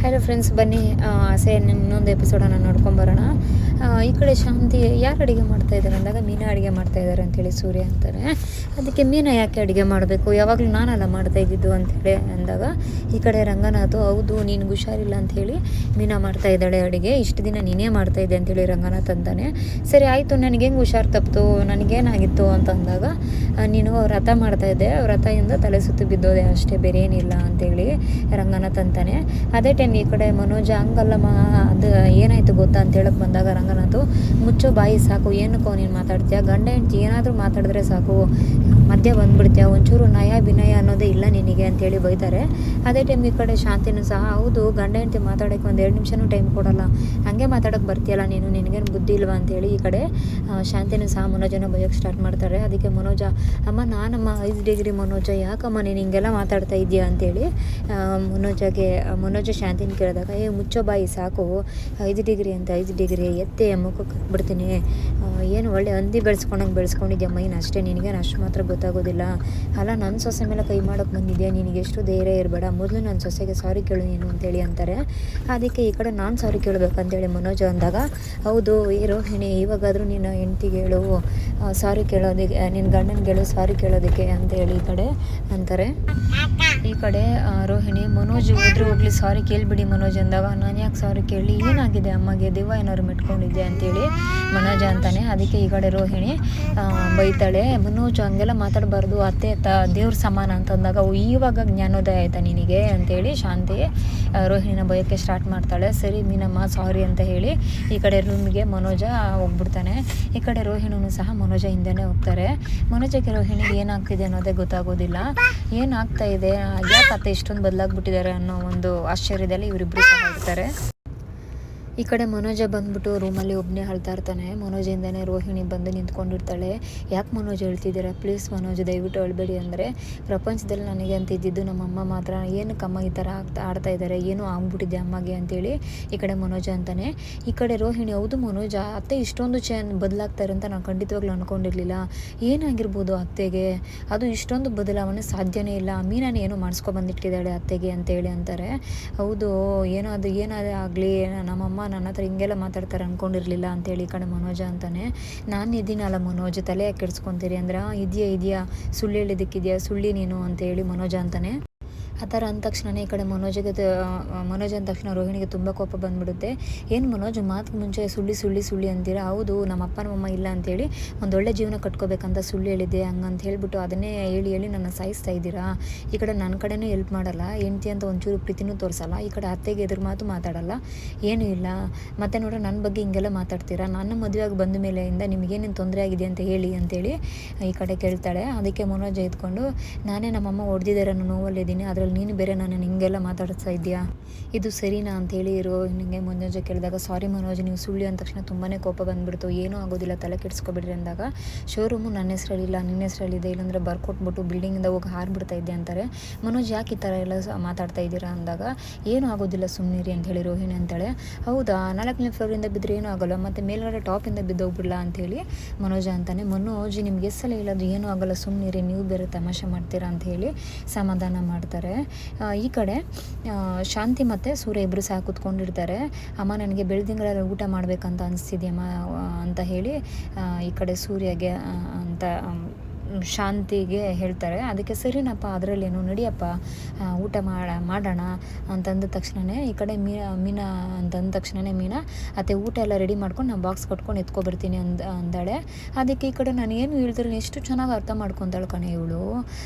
Hello friends, ಬನ್ನಿ ಆಸೆ ಇನ್ನೊಂದು ಎಪಿಸೋಡನ್ನು ನೋಡ್ಕೊಂಬರೋಣ. ಈ ಕಡೆ ಶಾಂತಿ ಯಾರು ಅಡುಗೆ ಮಾಡ್ತಾಯಿದ್ದಾರೆ ಅಂದಾಗ ಮೀನಾ ಅಡುಗೆ ಮಾಡ್ತಾಯಿದ್ದಾರೆ ಅಂಥೇಳಿ ಸೂರ್ಯ ಅಂತಾರೆ. ಅದಕ್ಕೆ ಮೀನಾ ಯಾಕೆ ಅಡುಗೆ ಮಾಡಬೇಕು, ಯಾವಾಗಲೂ ನಾನಲ್ಲ ಮಾಡ್ತಾಯಿದ್ದಿದ್ದು ಅಂಥೇಳಿ ಅಂದಾಗ ಈ ಕಡೆ ರಂಗನಾಥ್, ಹೌದು ನಿನಗೆ ಹುಷಾರಿಲ್ಲ ಅಂಥೇಳಿ ಮೀನಾ ಮಾಡ್ತಾಯಿದ್ದಾಳೆ ಅಡುಗೆ, ಇಷ್ಟು ದಿನ ನೀನೇ ಮಾಡ್ತಾಯಿದ್ದೆ ಅಂಥೇಳಿ ರಂಗನಾಥ್ ಅಂತಾನೆ. ಸರಿ ಆಯಿತು, ನನಗೆ ಹೆಂಗೆ ಹುಷಾರು ತಪ್ಪಿತು, ನನಗೇನಾಗಿತ್ತು ಅಂತ ಅಂದಾಗ ನೀನು ವ್ರತ ಮಾಡ್ತಾಯಿದ್ದೆ, ವ್ರತದಿಂದ ತಲೆ ಸುತ್ತು ಬಿದ್ದೋದೆ ಅಷ್ಟೇ, ಬೇರೆ ಏನಿಲ್ಲ ಅಂಥೇಳಿ ರಂಗನಾಥ್ ಅಂತಾನೆ. ಅದೇ ಟೈಮ್ ಈ ಕಡೆ ಮನೋಜ, ಹಂಗಲ್ಲಮ್ಮ ಅದು ಏನಾಯಿತು ಗೊತ್ತಾ ಅಂತ ಹೇಳಕ್ಕೆ ಬಂದಾಗ ರಂಗನಾಥ್, ಮುಚ್ಚೋ ಬಾಯಿ ಸಾಕು, ಏನಕ್ಕೋ ನೀನು ಮಾತಾಡ್ತೀಯ, ಗಂಡ ಹೆಂಡ್ತಿ ಏನಾದರೂ ಮಾತಾಡಿದ್ರೆ ಸಾಕು ಮಧ್ಯೆ ಬಂದುಬಿಡ್ತೀಯ, ಒಂಚೂರು ನಯ ವಿನಯ ಅನ್ನೋದೇ ಇಲ್ಲ ನಿನಗೆ ಅಂತೇಳಿ ಬೈತಾರೆ. ಅದೇ ಟೈಮ್ ಈ ಕಡೆ ಶಾಂತಿನೂ ಸಹ, ಹೌದು ಗಂಡ ಹೆಂಡ್ತಿ ಮಾತಾಡೋಕ್ಕೆ ಒಂದು 2 ನಿಮಿಷನೂ ಟೈಮ್ ಕೊಡಲ್ಲ, ಹಾಗೆ ಮಾತಾಡೋಕ್ಕೆ ಬರ್ತೀಯಲ್ಲ ನೀನು, ನಿನಗೇನು ಬುದ್ಧಿ ಇಲ್ವಾ ಅಂತೇಳಿ ಈ ಕಡೆ ಶಾಂತಿನೂ ಸಹ ಮನೋಜನ ಬೈಯೋಕ್ಕೆ ಸ್ಟಾರ್ಟ್ ಮಾಡ್ತಾರೆ. ಅದಕ್ಕೆ ಮನೋಜ, ಅಮ್ಮ ನಾನಮ್ಮ 5 ಡಿಗ್ರಿ ಮನೋಜ, ಯಾಕಮ್ಮ ನೀನು ಹಿಂಗೆಲ್ಲ ಮಾತಾಡ್ತಾ ಇದೆಯಾ ಅಂತೇಳಿ ಮನೋಜ ಶಾಂತಿನ ಕೇಳಿದಾಗ, ಮುಚ್ಚೋ ಬಾಯಿ ಸಾಕು, 5 ಡಿಗ್ರಿ ಅಂತ 5 ಡಿಗ್ರಿ ಎತ್ತೆ ಮುಖಕ್ಕೆ ಹಾಕ್ಬಿಡ್ತೀನಿ, ಏನು ಒಳ್ಳೆ ಹಂದಿ ಬೆಳೆಸ್ಕೊಂಡಂಗೆ ಬೆಳೆಸ್ಕೊಂಡಿದ್ಯಾ ಮೈನ ಅಷ್ಟೇ, ನಿನಗೇನು ಅಷ್ಟು ಮಾತ್ರ ಗೊತ್ತಾಗೋದಿಲ್ಲ, ಅಲ್ಲ ನನ್ನ ಸೊಸೆ ಮೇಲೆ ಕೈ ಮಾಡೋಕ್ಕೆ ಬಂದಿದ್ಯಾ, ನಿನಗೆ ಎಷ್ಟು ಧೈರ್ಯ ಇರಬೇಡ, ಮೊದಲು ನನ್ನ ಸೊಸೆಗೆ ಸಾರಿ ಕೇಳು ನೀನು ಅಂತೇಳಿ ಅಂತಾರೆ. ಅದಕ್ಕೆ ಈ ಕಡೆ ನಾನು ಸಾರಿ ಕೇಳಬೇಕಂತೇಳಿ ಮನೋಜ ಅಂದಾಗ, ಹೌದು ರೋಹಿಣಿ, ಇವಾಗಾದರೂ ನಿನ್ನ ಹೆಂಡ್ತಿಗೆ ಹೇಳು ಸಾರಿ ಕೇಳೋದಕ್ಕೆ, ನಿನ್ನ ಗಂಡನಿಗೆ ಹೇಳು ಸಾರಿ ಕೇಳೋದಕ್ಕೆ ಅಂತೇಳಿ ಈ ಕಡೆ ಅಂತಾರೆ. ಈ ಕಡೆ ರೋಹಿಣಿ, ಮನೋಜ್ ಹೋಗ್ಲಿ ಸಾರಿ ಕೇಳಿಬಿಡಿ ಮನೋಜ್ ಅಂದಾಗ, ನಾನು ಯಾಕೆ ಸಾರಿ ಕೇಳಲಿ, ಏನಾಗಿದೆ ಅಮ್ಮಗೆ, ದೆವ್ವ ಏನಾದ್ರು ಮೆಟ್ಕೊಂಡಿದ್ದೆ ಅಂತೇಳಿ ಮನೋಜ ಅಂತಾನೆ. ಅದಕ್ಕೆ ಈ ಕಡೆ ರೋಹಿಣಿ ಬೈತಾಳೆ, ಮನೋಜ್ ಹಂಗೆಲ್ಲ ಮಾತಾಡಬಾರ್ದು, ಅತ್ತೆ ದೇವ್ರ ಸಮಾನ ಅಂತಂದಾಗ, ಇವಾಗ ಜ್ಞಾನೋದಯ ಆಯಿತಾ ನಿನಗೆ ಅಂತೇಳಿ ಶಾಂತಿ ರೋಹಿಣಿನ ಬೈಯೋಕ್ಕೆ ಸ್ಟಾರ್ಟ್ ಮಾಡ್ತಾಳೆ. ಸರಿ ಮೀನಮ್ಮ ಸಾರಿ ಅಂತ ಹೇಳಿ ಈ ಕಡೆ ರೂಮಿಗೆ ಮನೋಜ ಹೋಗ್ಬಿಡ್ತಾನೆ. ಈ ಕಡೆ ರೋಹಿಣಿನೂ ಸಹ ಮನೋಜ ಹಿಂದೆನೇ ಹೋಗ್ತಾರೆ. ಮನೋಜಕ್ಕೆ ರೋಹಿಣಿಗೆ ಏನಾಗ್ತಿದೆ ಅನ್ನೋದೇ ಗೊತ್ತಾಗೋದಿಲ್ಲ, ಏನಾಗ್ತಾ ಇದೆ, ಯಾಕೆ ಅತ್ತೆ ಇಷ್ಟೊಂದು ಬದಲಾಗ್ಬಿಟ್ಟಿದ್ದಾರೆ ಅನ್ನೋ ಒಂದು ಆಶ್ಚರ್ಯದಲ್ಲಿ ಇವರಿಬ್ಬರು ಸಹ ಇರ್ತಾರೆ. ಈ ಕಡೆ ಮನೋಜ ಬಂದ್ಬಿಟ್ಟು ರೂಮಲ್ಲಿ ಒಬ್ಬನೇ ಅಳ್ತಾ ಇರ್ತಾನೆ. ಮನೋಜಿಂದನೇ ರೋಹಿಣಿ ಬಂದು ನಿಂತ್ಕೊಂಡಿರ್ತಾಳೆ. ಯಾಕೆ ಮನೋಜ್ ಹೇಳ್ತಿದ್ದೀರಾ, ಪ್ಲೀಸ್ ಮನೋಜ್ ದಯವಿಟ್ಟು ಅಳಬೇಡಿ ಅಂದರೆ, ಪ್ರಪಂಚದಲ್ಲಿ ನನಗೆ ಅಂತ ಇದ್ದಿದ್ದು ನಮ್ಮಮ್ಮ ಮಾತ್ರ, ಏನಕ್ಕಮ್ಮ ಈ ಥರ ಆಡ್ತಾ ಇದ್ದಾರೆ, ಏನೋ ಆಗ್ಬಿಟ್ಟಿದೆ ಅಮ್ಮಗೆ ಅಂತೇಳಿ ಈ ಕಡೆ ಮನೋಜ ಅಂತಾನೆ. ಈ ಕಡೆ ರೋಹಿಣಿ, ಹೌದು ಮನೋಜ, ಅತ್ತೆ ಇಷ್ಟೊಂದು ಬದಲಾಗ್ತಾರೆ ಅಂತ ನಾನು ಖಂಡಿತವಾಗ್ಲೂ ಅಂದ್ಕೊಂಡಿರಲಿಲ್ಲ, ಏನಾಗಿರ್ಬೋದು ಅತ್ತೆಗೆ, ಅದು ಇಷ್ಟೊಂದು ಬದಲಾವಣೆ ಸಾಧ್ಯನೇ ಇಲ್ಲ, ಮೀನಾನೇ ಏನೋ ಮಾಡಿಸ್ಕೊಬಂದಿಟ್ಟಿದ್ದಾಳೆ ಅತ್ತೆಗೆ ಅಂತೇಳಿ ಅಂತಾರೆ. ಹೌದು ಏನಾದರೂ ಆಗಲಿ, ನಮ್ಮಮ್ಮ ನನ್ನ ಹತ್ರ ಹಿಂಗೆಲ್ಲ ಮಾತಾಡ್ತಾರೆ ಅಂದ್ಕೊಂಡಿರಲಿಲ್ಲ ಅಂತೇಳಿ ಈ ಕಡೆ ಮನೋಜ ಅಂತಾನೆ. ನಾನು ಇದ್ದೀನಲ್ಲ ಮನೋಜ್, ತಲೆ ಯಾಕೆ ಕೆಡಿಸ್ಕೊತೀರಿ ಅಂದ್ರೆ, ಇದೆಯಾ ಸುಳ್ಳು ಹೇಳಿದ್ದಕ್ಕಿದೆಯಾ, ಸುಳ್ಳಿ ನೀನು ಅಂತೇಳಿ ಮನೋಜ ಅಂತಾನೆ. ಆ ಥರ ಅಂದ ತಕ್ಷಣವೇ ಈ ಕಡೆ ಮನೋಜ್ ಅಂದ ತಕ್ಷಣ ರೋಹಿಣಿಗೆ ತುಂಬ ಕೋಪ ಬಂದುಬಿಡುತ್ತೆ. ಏನು ಮನೋಜ್ ಮಾತಿಗೆ ಮುಂಚೆ ಸುಳ್ಳಿ ಅಂತೀರಾ, ಹೌದು ನಮ್ಮ ಅಪ್ಪ ನಮ್ಮಮ್ಮ ಇಲ್ಲ ಅಂತೇಳಿ ಒಂದೊಳ್ಳೆ ಜೀವನ ಕಟ್ಕೋಬೇಕಂತ ಸುಳ್ಳು ಹೇಳಿದ್ದೆ ಹಂಗಂತ ಹೇಳ್ಬಿಟ್ಟು ಅದನ್ನೇ ಹೇಳಿ ನನ್ನ ಸಾಯಿಸ್ತಾ ಇದ್ದೀರಾ. ಈ ಕಡೆ ನನ್ನ ಕಡೆನೂ ಹೆಲ್ಪ್ ಮಾಡಲ್ಲ, ಹೆಂಡ್ತಿ ಅಂತ ಒಂಚೂರು ಪ್ರೀತಿನೂ ತೋರಿಸಲ್ಲ, ಈ ಕಡೆ ಅತ್ತೆಗೆ ಎದುರು ಮಾತು ಮಾತಾಡಲ್ಲ, ಏನೂ ಇಲ್ಲ, ಮತ್ತು ನೋಡ್ರೆ ನನ್ನ ಬಗ್ಗೆ ಹಿಂಗೆಲ್ಲ ಮಾತಾಡ್ತೀರಾ, ನನ್ನ ಮದುವೆಯಾಗಿ ಬಂದ ಮೇಲೆಯಿಂದ ನಿಮಗೇನೇನು ತೊಂದರೆ ಆಗಿದೆ ಅಂತ ಹೇಳಿ ಅಂತೇಳಿ ಈ ಕಡೆ ಕೇಳ್ತಾಳೆ. ಅದಕ್ಕೆ ಮನೋಜ್ ಎದ್ಕೊಂಡು, ನಾನೇ ನಮ್ಮಮ್ಮ ಹೊಡೆದಿದ್ದಾರೆ ಅನ್ನೋ ನೋವಲ್ಲಿದ್ದೀನಿ, ಅದರಲ್ಲಿ ನೀನು ಬೇರೆ ನಾನು ಹಿಂಗೆಲ್ಲ ಮಾತಾಡ್ತಾ ಇದೆಯಾ, ಇದು ಸರಿನಾ ಅಂತೇಳಿ ನಿನಗೆ ಮನೋಜ ಕೇಳಿದಾಗ, ಸಾರಿ ಮನೋಜ್, ನೀವು ಸುಳ್ಳಿ ಅಂದ ತಕ್ಷಣ ತುಂಬಾ ಕೋಪ ಬಂದುಬಿಡ್ತು, ಏನೂ ಆಗೋದಿಲ್ಲ ತಲೆ ಕೆಡಿಸ್ಕೊಬಿಡ್ರಿ ಅಂದಾಗ, ಶೋರೂಮು ನನ್ನ ಹೆಸರಲ್ಲಿಲ್ಲ ನಿನ್ನ ಹೆಸರಲ್ಲಿದೆ, ಇಲ್ಲಾಂದರೆ ಬರ್ಕೊಟ್ಬಿಟ್ಟು ಬಿಲ್ಡಿಂಗಿಂದ ಹೋಗಿ ಹಾರ್ಬಿಡ್ತಾ ಇದ್ದೆ ಅಂತಾರೆ. ಮನೋಜ್ ಯಾಕೆ ಈ ಥರ ಎಲ್ಲ ಮಾತಾಡ್ತಾ ಇದ್ದೀರಾ ಅಂದಾಗ, ಏನೂ ಆಗೋದಿಲ್ಲ ಸುಮ್ಮನಿರಿ ಅಂತ ಹೇಳಿ ರೋಹಿಣಿ ಅಂತಾಳೆ. ಹೌದಾ, 4ನೇ ಫ್ಲೋರಿಂದ ಬಿದ್ದರೆ ಏನೂ ಆಗೋಲ್ಲ, ಮತ್ತು ಮೇಲ್ಗಡೆ ಟಾಪಿಂದ ಬಿದ್ದೋಗ್ಬಿಡಲ್ಲ ಅಂತೇಳಿ ಮನೋಜ ಅಂತಾನೆ. ಮನೋಜ್ ನಿಮ್ಗೆ ಎಷ್ಟೆಲ್ಲ ಹೇಳೋದು, ಏನೂ ಆಗೋಲ್ಲ ಸುಮ್ಮನಿರಿ, ನೀವು ಬೇರೆ ತಮಾಷೆ ಮಾಡ್ತೀರಾ ಅಂತ ಹೇಳಿ ಸಮಾಧಾನ ಮಾಡ್ತಾರೆ. ಈ ಕಡೆ ಶಾಂತಿ ಮತ್ತು ಸೂರ್ಯ ಇಬ್ಬರು ಸಹ ಕೂತ್ಕೊಂಡಿರ್ತಾರೆ. ಅಮ್ಮ ನನಗೆ ಬೆಳ್ದಿಂಗಳಲ್ಲಿ ಊಟ ಮಾಡಬೇಕಂತ ಅನಿಸ್ತಿದ್ಯಮ್ಮ ಅಂತ ಹೇಳಿ ಈ ಕಡೆ ಸೂರ್ಯಗೆ ಅಂತ ಶಾಂತಿಗೆ ಹೇಳ್ತಾರೆ. ಅದಕ್ಕೆ ಸರಿನಪ್ಪ, ಅದರಲ್ಲೇನು ನಡಿಯಪ್ಪ ಊಟ ಮಾಡೋಣ ಅಂತಂದ ತಕ್ಷಣವೇ ಈ ಕಡೆ ಮೀನಾ ಅಂತಂದ ತಕ್ಷಣವೇ ಮೀನಾ, ಅತ್ತೆ ಊಟ ಎಲ್ಲ ರೆಡಿ ಮಾಡ್ಕೊಂಡು ನಾನು ಬಾಕ್ಸ್ ಕಟ್ಕೊಂಡು ಎತ್ಕೊಬರ್ತೀನಿ ಅಂದಾಳೆ. ಅದಕ್ಕೆ ಈ ಕಡೆ ನಾನು ಏನು ಹೇಳಿದ್ರೆ ಎಷ್ಟು ಚೆನ್ನಾಗಿ ಅರ್ಥ ಮಾಡ್ಕೊತಾಳೆ ಕಣೆ ಇವಳು,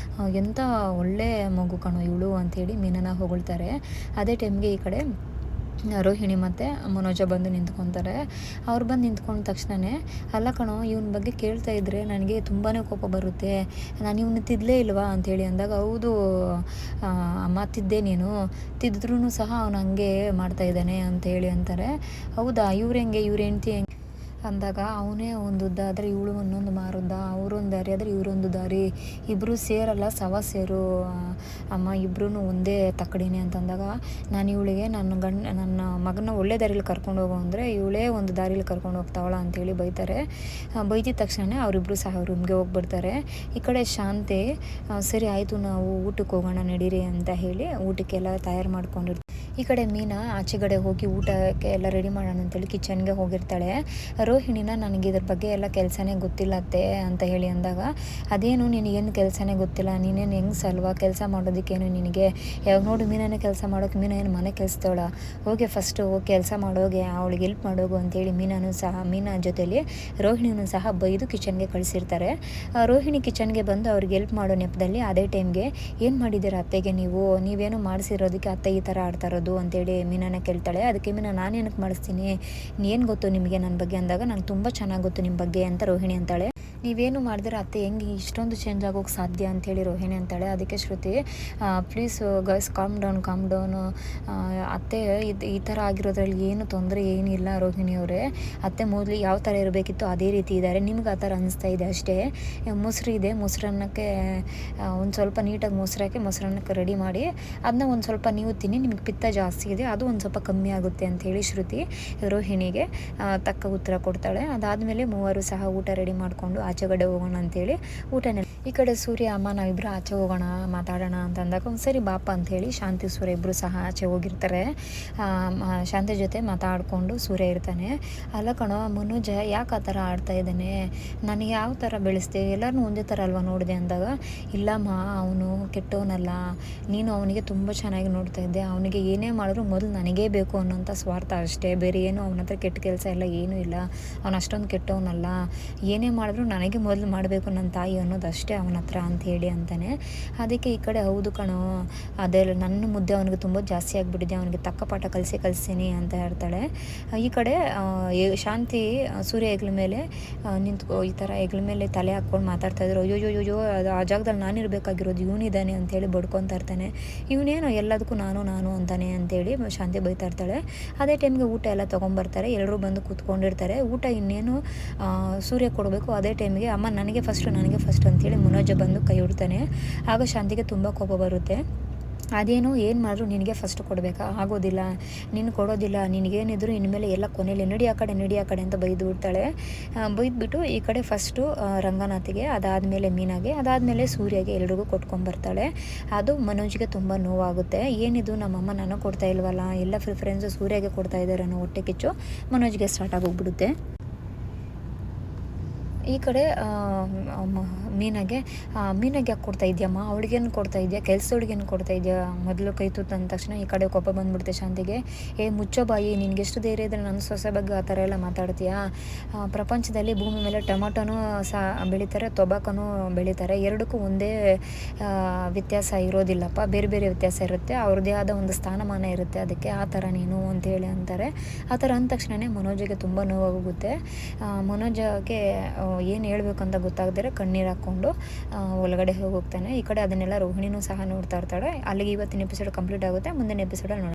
ಎಂಥ ಒಳ್ಳೆ ಮಗು ಕಣೋ ಇವಳು ಅಂಥೇಳಿ ಮೀನನ ಹೊಗಳ್ತಾರೆ. ಅದೇ ಟೈಮ್ಗೆ ಈ ಕಡೆ ರೋಹಿಣಿ ಮತ್ತು ಮನೋಜ ಬಂದು ನಿಂತ್ಕೊತಾರೆ. ಅವ್ರು ಬಂದು ನಿಂತ್ಕೊಂಡ ತಕ್ಷಣವೇ, ಅಲ್ಲ ಕಣೋ ಇವನ ಬಗ್ಗೆ ಕೇಳ್ತಾ ಇದ್ದರೆ ನನಗೆ ತುಂಬಾ ಕೋಪ ಬರುತ್ತೆ, ನಾನು ಇವನು ತಿದ್ದಲೇ ಇಲ್ವಾ ಅಂಥೇಳಿ ಅಂದಾಗ, ಹೌದು ಅಮ್ಮ ತಿದ್ದೆ, ನೀನು ತಿದ್ದ್ರೂ ಸಹ ಅವನು ಹಂಗೆ ಮಾಡ್ತಾಯಿದ್ದಾನೆ ಅಂತೇಳಿ ಅಂತಾರೆ. ಹೌದಾ, ಇವ್ರ ಹೆಂಡ್ತಿ ಅಂದಾಗ, ಅವನೇ ಒಂದು ಉದ್ದ ಆದರೆ ಇವಳು ಒಂದೊಂದು ಮಾರುದ್ದ, ಅವರೊಂದು ದಾರಿ ಆದರೆ ಇವರೊಂದು ದಾರಿ, ಇಬ್ಬರು ಸೇರಲ್ಲ ಸವ ಸೇರು ಅಮ್ಮ, ಇಬ್ಬರೂ ಒಂದೇ ತಕ್ಕಡಿನೇ ಅಂತಂದಾಗ, ನಾನು ಇವಳಿಗೆ ನನ್ನ ಮಗನ ಒಳ್ಳೆ ದಾರಿಲಿ ಕರ್ಕೊಂಡು ಹೋಗೋ ಅಂದರೆ ಇವಳೇ ಒಂದು ದಾರಿಲಿ ಕರ್ಕೊಂಡು ಹೋಗ್ತಾವಳ ಅಂತೇಳಿ ಬೈತಾರೆ. ಬೈದಿದ ತಕ್ಷಣ ಅವರಿಬ್ಬರು ಸಹ ರೂಮ್ಗೆ ಹೋಗ್ಬಿಡ್ತಾರೆ. ಈ ಕಡೆ ಶಾಂತಿ, ಸರಿ ಆಯಿತು ನಾವು ಊಟಕ್ಕೆ ಹೋಗೋಣ ನಡೀರಿ ಅಂತ ಹೇಳಿ ಊಟಕ್ಕೆಲ್ಲ ತಯಾರು ಮಾಡ್ಕೊಂಡಿರ್ತಾರೆ. ಈ ಕಡೆ ಮೀನಾ ಆಚೆಗಡೆ ಹೋಗಿ ಊಟಕ್ಕೆ ಎಲ್ಲ ರೆಡಿ ಮಾಡೋಣ ಅಂತೇಳಿ ಕಿಚನ್ಗೆ ಹೋಗಿರ್ತಾಳೆ. ರೋಹಿಣಿನ ನನಗೆ ಇದ್ರ ಬಗ್ಗೆ ಎಲ್ಲ ಕೆಲಸನೇ ಗೊತ್ತಿಲ್ಲ ಅತ್ತೆ ಅಂತ ಹೇಳಿ ಅಂದಾಗ, ಅದೇನು ನಿನಗೇನು ಕೆಲಸನೇ ಗೊತ್ತಿಲ್ಲ, ನೀನೇನು ಹೆಂಗ್ಸಲ್ವಾ, ಕೆಲಸ ಮಾಡೋದಕ್ಕೇನು ನಿನಗೆ, ಯಾವಾಗ ನೋಡು ಮೀನನೇ ಕೆಲಸ ಮಾಡೋಕೆ, ಮೀನು ಏನು ಮನೆ ಕೆಲಸದವಳ, ಹೋಗಿ ಫಸ್ಟು ಕೆಲಸ ಮಾಡೋಗೆ, ಅವಳಿಗೆ ಹೆಲ್ಪ್ ಮಾಡೋಗು ಅಂತೇಳಿ ಮೀನಾ ಜೊತೆಲಿ ರೋಹಿಣಿನೂ ಸಹ ಬೈದು ಕಿಚನ್ಗೆ ಕಳಿಸಿರ್ತಾರೆ. ರೋಹಿಣಿ ಕಿಚನ್ಗೆ ಬಂದು ಅವ್ರಿಗೆ ಹೆಲ್ಪ್ ಮಾಡೋ ನೆಪದಲ್ಲಿ ಅದೇ ಟೈಮ್ಗೆ ಏನು ಮಾಡಿದ್ದೀರಾ ಅತ್ತೆಗೆ, ನೀವೇನು ಮಾಡಿಸಿರೋದಕ್ಕೆ ಅತ್ತೆ ಈ ಥರ ಆಡ್ತಾ ಇರೋದು ಅಂತೇಳಿ ಮೀನಾನ ಕೇಳ್ತಾಳೆ. ಅದಕ್ಕೆ ಮೀನಾ, ನಾನೇನಕ್ಕೆ ಮಾಡಿಸ್ತೀನಿ, ಏನು ಗೊತ್ತು ನಿಮಗೆ ನನ್ನ ಬಗ್ಗೆ ಅಂದಾಗ, ನಂಗೆ ತುಂಬ ಚೆನ್ನಾಗಿ ಗೊತ್ತು ನಿಮ್ಮ ಬಗ್ಗೆ ಅಂತ ರೋಹಿಣಿ ಅಂತಾಳೆ. ನೀವೇನು ಮಾಡಿದ್ರೆ ಅತ್ತೆ ಹೆಂಗೆ ಇಷ್ಟೊಂದು ಚೇಂಜ್ ಆಗೋಕ್ಕೆ ಸಾಧ್ಯ ಅಂಥೇಳಿ ರೋಹಿಣಿ ಅಂತಾಳೆ. ಅದಕ್ಕೆ ಶ್ರುತಿ, ಪ್ಲೀಸ್ ಗೈಸ್ ಕಾಮ್ ಡೌನು, ಅತ್ತೆ ಈ ಥರ ಆಗಿರೋದ್ರಲ್ಲಿ ಏನು ತೊಂದರೆ ಏನಿಲ್ಲ ರೋಹಿಣಿಯವರೇ, ಅತ್ತೆ ಮೊದಲು ಯಾವ ಥರ ಇರಬೇಕಿತ್ತು ಅದೇ ರೀತಿ ಇದ್ದಾರೆ, ನಿಮ್ಗೆ ಆ ಥರ ಅನಿಸ್ತಾ ಇದೆ ಅಷ್ಟೇ. ಮೊಸರು ಇದೆ, ಮೊಸರನ್ನಕ್ಕೆ ಒಂದು ಸ್ವಲ್ಪ ನೀಟಾಗಿ ಮೊಸರನ್ನಕ್ಕೆ ರೆಡಿ ಮಾಡಿ ಅದನ್ನ ಒಂದು ಸ್ವಲ್ಪ ನೀವು ತಿನ್ನಿ, ನಿಮಗೆ ಪಿತ್ತ ಜಾಸ್ತಿ ಇದೆ, ಅದು ಒಂದು ಸ್ವಲ್ಪ ಕಮ್ಮಿ ಆಗುತ್ತೆ ಅಂಥೇಳಿ ಶ್ರುತಿ ರೋಹಿಣಿಗೆ ತಕ್ಕ ಉತ್ತರ ಕೊಡ್ತಾಳೆ. ಅದಾದಮೇಲೆ ಮೂವರು ಸಹ ಊಟ ರೆಡಿ ಮಾಡಿಕೊಂಡು ಆಚೆಗಡೆ ಹೋಗೋಣ ಅಂತೇಳಿ ಈ ಕಡೆ ಸೂರ್ಯ, ಅಮ್ಮ ನಾವಿಬ್ಬರು ಆಚೆ ಹೋಗೋಣ ಮಾತಾಡೋಣ ಅಂತ ಅಂದಾಗ, ಸರಿ ಬಾಪ ಅಂಥೇಳಿ ಶಾಂತಿ ಸೂರ್ಯ ಇಬ್ಬರು ಸಹ ಆಚೆ ಹೋಗಿರ್ತಾರೆ. ಶಾಂತಿ ಜೊತೆ ಮಾತಾಡಿಕೊಂಡು ಸೂರ್ಯ ಇರ್ತಾನೆ. ಅಲ್ಲ ಕಣೋ ಮನೋಜ, ಯಾಕೆ ಆ ಥರ ಆಡ್ತಾ ಇದ್ದಾನೆ, ನನಗೆ ಯಾವ ಥರ ಬೆಳೆಸ್ದೆ, ಎಲ್ಲರನ್ನೂ ಒಂದೇ ಥರ ಅಲ್ವಾ ನೋಡಿದೆ ಅಂದಾಗ, ಇಲ್ಲಮ್ಮ ಅವನು ಕೆಟ್ಟವನಲ್ಲ, ನೀನು ಅವನಿಗೆ ತುಂಬ ಚೆನ್ನಾಗಿ ನೋಡ್ತಾ ಇದ್ದೆ, ಅವನಿಗೆ ಏನೇ ಮಾಡಿದ್ರು ಮೊದಲು ನನಗೇ ಬೇಕು ಅನ್ನೋಂಥ ಸ್ವಾರ್ಥ ಅಷ್ಟೇ, ಬೇರೆ ಏನು ಅವನ ಹತ್ರ ಕೆಟ್ಟ ಕೆಲಸ ಎಲ್ಲ ಏನೂ ಇಲ್ಲ, ಅವನು ಅಷ್ಟೊಂದು ಕೆಟ್ಟವನಲ್ಲ, ಏನೇ ಮಾಡಿದ್ರು ನನಗೆ ಮೊದಲು ಮಾಡಬೇಕು ನನ್ನ ತಾಯಿ ಅನ್ನೋದು ಅಷ್ಟೇ ಅವನ ಹತ್ರ ಅಂಥೇಳಿ ಅಂತಾನೆ. ಅದಕ್ಕೆ ಈ ಕಡೆ, ಹೌದು ಕಣೋ, ಅದೆಲ್ಲ ನನ್ನ ಮುದ್ದೆ ಅವನಿಗೆ ತುಂಬ ಜಾಸ್ತಿ ಆಗಿಬಿಟ್ಟಿದೆ, ಅವನಿಗೆ ತಕ್ಕ ಪಾಠ ಕಲಿಸ್ತೀನಿ ಅಂತ ಹೇಳ್ತಾಳೆ. ಈ ಕಡೆ ಶಾಂತಿ ಸೂರ್ಯ ಹೆಗ್ಲ ಮೇಲೆ ಈ ಥರ ಹೆಗ್ಲ ಮೇಲೆ ತಲೆ ಹಾಕ್ಕೊಂಡು ಮಾತಾಡ್ತಾಯಿದ್ರು. ಅಯ್ಯೋ ಅದು ಆ ಜಾಗದಲ್ಲಿ ನಾನಿರಬೇಕಾಗಿರೋದು, ಇವನಿದ್ದಾನೆ ಅಂತೇಳಿ ಬಡ್ಕೊತಾ ಇರ್ತಾನೆ. ಇವನೇನೋ ಎಲ್ಲದಕ್ಕೂ ನಾನು ಅಂತಾನೆ ಅಂತೇಳಿ ಶಾಂತಿ ಬೈತಾ ಇರ್ತಾಳೆ. ಅದೇ ಟೈಮ್ಗೆ ಊಟ ಎಲ್ಲ ತೊಗೊಂಬರ್ತಾರೆ, ಎಲ್ಲರೂ ಬಂದು ಕೂತ್ಕೊಂಡಿರ್ತಾರೆ. ಊಟ ಇನ್ನೇನು ಸೂರ್ಯ ಕೊಡಬೇಕು, ಅದೇ ಟೈಮಿಗೆ ಅಮ್ಮ ನನಗೆ ಫಸ್ಟ್ ಅಂತೇಳಿ ಮನೋಜ ಬಂದು ಕೈ ಹಿಡ್ತಾನೆ. ಆಗ ಶಾಂತಿಗೆ ತುಂಬ ಕೋಪ ಬರುತ್ತೆ. ಅದೇನು ಏನು ಮಾಡಿದ್ರು ನಿನಗೆ ಫಸ್ಟ್ ಕೊಡಬೇಕಾ, ಆಗೋದಿಲ್ಲ, ನೀನು ಕೊಡೋದಿಲ್ಲ, ನಿನಗೇನಿದ್ರು ಇನ್ಮೇಲೆ ಎಲ್ಲ ಕೊನೆಯಲ್ಲಿ ನಡಿ ಆ ಕಡೆ ಅಂತ ಬೈದು ಬಿಡ್ತಾಳೆ. ಬೈದ್ಬಿಟ್ಟು ಈ ಕಡೆ ಫಸ್ಟು ರಂಗನಾಥಿಗೆ, ಅದಾದಮೇಲೆ ಮೀನಾಗೆ, ಅದಾದಮೇಲೆ ಸೂರ್ಯಗೆ ಎಲ್ರಿಗೂ ಕೊಟ್ಕೊಂಬರ್ತಾಳೆ. ಅದು ಮನೋಜ್ಗೆ ತುಂಬ ನೋವಾಗುತ್ತೆ. ಏನಿದು ನಮ್ಮಮ್ಮ ನನಗೆ ಕೊಡ್ತಾ ಇಲ್ವಲ್ಲ, ಎಲ್ಲ ಪ್ರಿಫರೆನ್ಸು ಸೂರ್ಯಗೆ ಕೊಡ್ತಾ ಇದ್ದಾರೆ ಅನ್ನೋ ಹೊಟ್ಟೆ ಕಿಚ್ಚು ಮನೋಜ್ಗೆ ಸ್ಟಾರ್ಟ್ ಆಗೋಗ್ಬಿಡುತ್ತೆ. ಈ ಕಡೆ ಮೀನಾಗೆ ಯಾಕೆ ಕೊಡ್ತಾ ಇದೆಯಮ್ಮ, ಅವಳಿಗೇನು ಕೊಡ್ತಾ ಇದೆಯಾ, ಕೆಲಸದೊಳಗೇನು ಕೊಡ್ತಾ ಇದೆಯಾ, ಮೊದಲು ಕೈ ತುತ್ತು ಅಂದ ತಕ್ಷಣ ಈ ಕಡೆ ಕೋಪ ಬಂದುಬಿಡುತ್ತೆ ಶಾಂತಿಗೆ. ಮುಚ್ಚೋ ಬಾಯಿ, ನಿನಗೆಷ್ಟು ಧೈರ್ಯ ಇದ್ದರೆ ನನ್ನ ಸೊಸೆ ಬಗ್ಗೆ ಆ ಥರ ಎಲ್ಲ ಮಾತಾಡ್ತೀಯಾ, ಪ್ರಪಂಚದಲ್ಲಿ ಭೂಮಿ ಮೇಲೆ ಟೊಮೊಟೊನೂ ಬೆಳೀತಾರೆ, ತೊಬಾಕನೂ ಬೆಳೀತಾರೆ, ಎರಡಕ್ಕೂ ಒಂದೇ ವ್ಯತ್ಯಾಸ ಇರೋದಿಲ್ಲಪ್ಪ, ಬೇರೆ ಬೇರೆ ವ್ಯತ್ಯಾಸ ಇರುತ್ತೆ, ಅವ್ರದ್ದೇ ಆದ ಒಂದು ಸ್ಥಾನಮಾನ ಇರುತ್ತೆ, ಅದಕ್ಕೆ ಆ ಥರ ನೀನು ಅಂತೇಳಿ ಅಂತಾರೆ. ಆ ಥರ ಅಂದ ತಕ್ಷಣವೇ ಮನೋಜಿಗೆ ತುಂಬ ನೋವಾಗುತ್ತೆ. ಮನೋಜಗೆ ಏನು ಹೇಳ್ಬೇಕಂತ ಗೊತ್ತಾಗದಿರ ಕಣ್ಣೀರು ಹಾಕ್ಕೊಂಡು ಒಳಗಡೆ ಹೋಗ್ತಾನೆ. ಈ ಕಡೆ ಅದನ್ನೆಲ್ಲ ರೋಹಿಣಿನೂ ಸಹ ನೋಡ್ತಾ ಇರ್ತಾಳೆ. ಅಲ್ಲಿಗೆ ಇವತ್ತಿನ ಎಪಿಸೋಡ್ ಕಂಪ್ಲೀಟ್ ಆಗುತ್ತೆ. ಮುಂದಿನ ಎಪಿಸೋಡಲ್ಲಿ